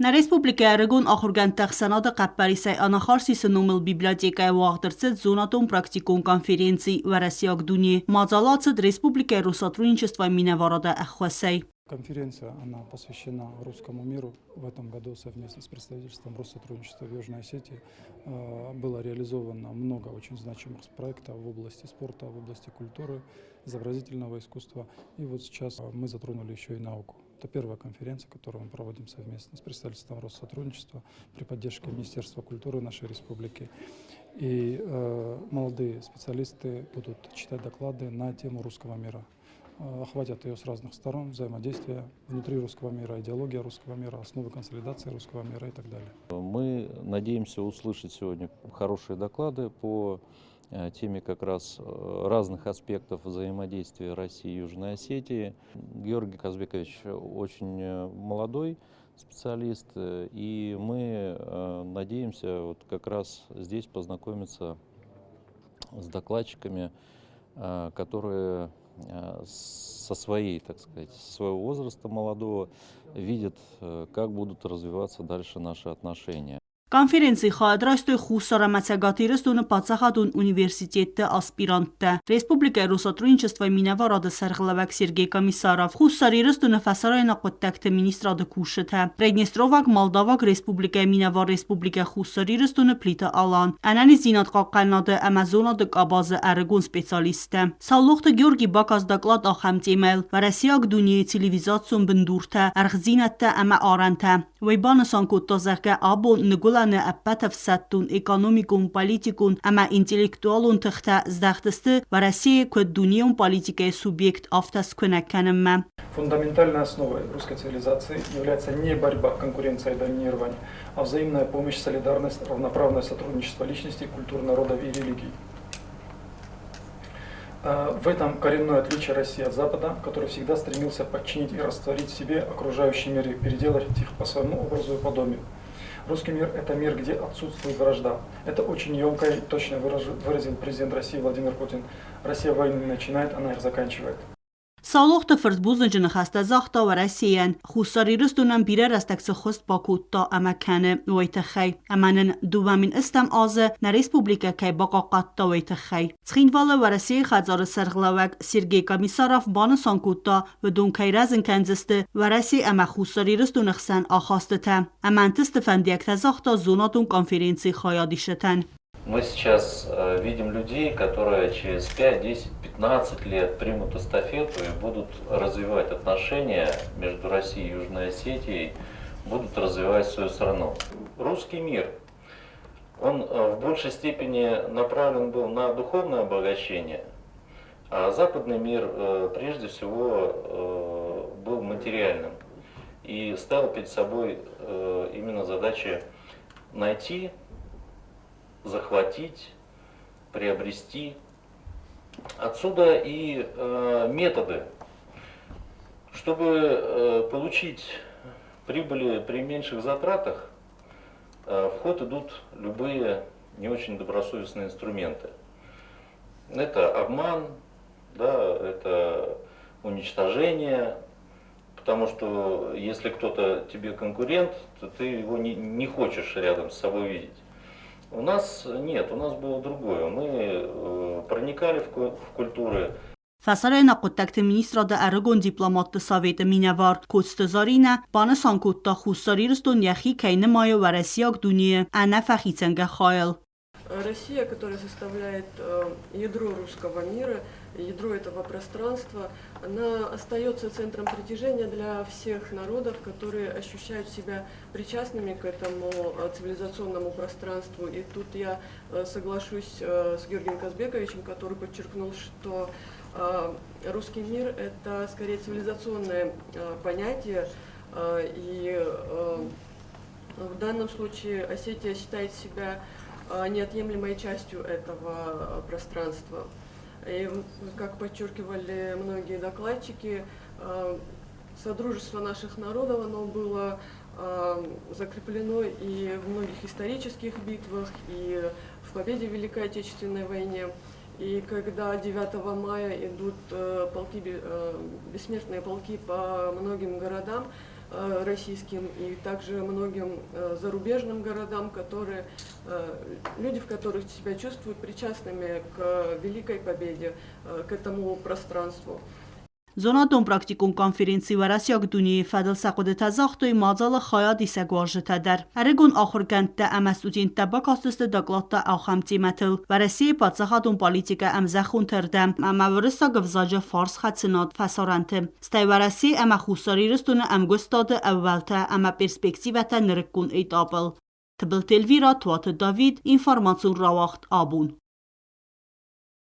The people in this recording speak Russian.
Na Respublika Aragon axurgan təxsanada qəpbərisəy anaxarsi sınumıl bibliotekaya vağdırcət zonatон praktikon konferенции və Россияк Дуни мазалацет Республика Россотрудничества Минаварада Ахвасей. Конференция она посвящена русскому миру. В этом году совместно с представительством Россотрудничества в Южной Осетии было реализовано много очень значимых проектов в области спорта, в области культуры, изобразительного искусства. И вот сейчас мы затронули еще и науку. Это первая конференция, которую мы проводим совместно с представительством Россотрудничества при поддержке Министерства культуры нашей республики. И молодые специалисты будут читать доклады на тему русского мира. Охватят ее с разных сторон, взаимодействие внутри русского мира, идеология русского мира, основы консолидации русского мира и так далее. Мы надеемся услышать сегодня хорошие доклады по теме как раз разных аспектов взаимодействия России и Южной Осетии. Георгий Казбекович очень молодой специалист, и мы надеемся вот как раз здесь познакомиться с докладчиками, которые со своей, так сказать, своего возраста молодого видят, как будут развиваться дальше наши отношения. Konferensi xadrastı xusara mətsəqatırıstını Patsahadun Universitetdə aspirantdə Respublika Россотрудничества Minəvarada sərxılavək Sergey Komissarov xusarırıstını fəsarayna qıttəkdə ministradı kuşətə Prednestrovak Moldavak Respublika Minəvar Respublika xusarırıstını plita alan Ənəni zinat qaqqalnadı Amazonadı qabazı Aragon spesialistə Salluqda Georgi Bakaz doklad axam temel və Россияк Дуни televizasyon bindurtə Ərxzinətdə əmə arantə Veybanısan qottazəqə abon Nigula أبتف ستون إقانوميكون политикون أما إنتلكتوالون تختا زدختسты в России код дунион политикой субъект автос коннеккенемме. Фундаментальной основой русской цивилизации является не борьба, конкуренция и доминирование, а взаимная помощь, солидарность, равноправное сотрудничество личностей, культур, народов и религий. В этом коренное отличие России от Запада, который всегда стремился подчинить и растворить в себе окружающий мир и переделать их по своему образу и подобию. Русский мир – это мир, где отсутствует вражда. Это очень емко и точно выразил президент России Владимир Путин. Россия войны не начинает, она их заканчивает. Սալողտը ֆրդբուզնջն խաստազախտա վրասիեն խուսարիրստունն բիրեր աստակցը խոստ բակուտտա ամականը ոյտխայ ամանն դուվամին ըստամ ազը նա ռեսպուբլիկա կայ բակակատտա ոյտխայ ցխինվալը վրասիի խածարը սերղլավակ Սերգեյ Կոմիսարով բանը սանկուտտա վդուն կայրազն կանձստը վրասի ամա խուսարիրստուն խսան ախաստը ամանտստը ֆանդիակտազախտա зонатун конференции խայադիշտան. Мы сейчас видим людей, которые через 5, 10, 15 лет примут эстафету и будут развивать отношения между Россией и Южной Осетией, будут развивать свою страну. Русский мир, он в большей степени направлен был на духовное обогащение, а западный мир прежде всего был материальным и ставил перед собой именно задачи найти, захватить, приобрести. Отсюда и методы. Чтобы получить прибыли при меньших затратах, в ход идут любые не очень добросовестные инструменты. Это обман, да, это уничтожение, потому что если кто-то тебе конкурент, то ты его не хочешь рядом с собой видеть. У нас нет, у нас было другое. Мы проникали в культуры. Фасарена قطعت министрада Aragon дипломат Советы Минавар Костазарина баны санкутта хусарирстон яхи кейне мая в Россияк Дуни она фахиценга хайл. Россия, которая составляет ядро русского мира, ядро этого пространства, она остается центром притяжения для всех народов, которые ощущают себя причастными к этому цивилизационному пространству. И тут я соглашусь с Георгием Казбековичем, который подчеркнул, что русский мир – это скорее цивилизационное понятие, и в данном случае Осетия считает себя неотъемлемой частью этого пространства. И, как подчеркивали многие докладчики, содружество наших народов, оно было закреплено и в многих исторических битвах, и в победе в Великой Отечественной войне. И когда 9 мая идут полки, бессмертные полки по многим городам, российским и также многим зарубежным городам, люди в которых себя чувствуют причастными к великой победе, к этому пространству. Zonadon praktikun konferensi varasyak duni fadal saqod tazaqtoy mazal khaya disagwajta dar. Aregon akhirkent amasutin tabakastist daglatta axamti metal varasi patsaxadun politika amzaxunterdam amavrista gvzaja fars khatsinat fasarante. Stay varasi ama khussariristun amgustad awwalta ama perspektivata nirkun etabel. Tbil telvira tuat David informatsiun rawaxt abun.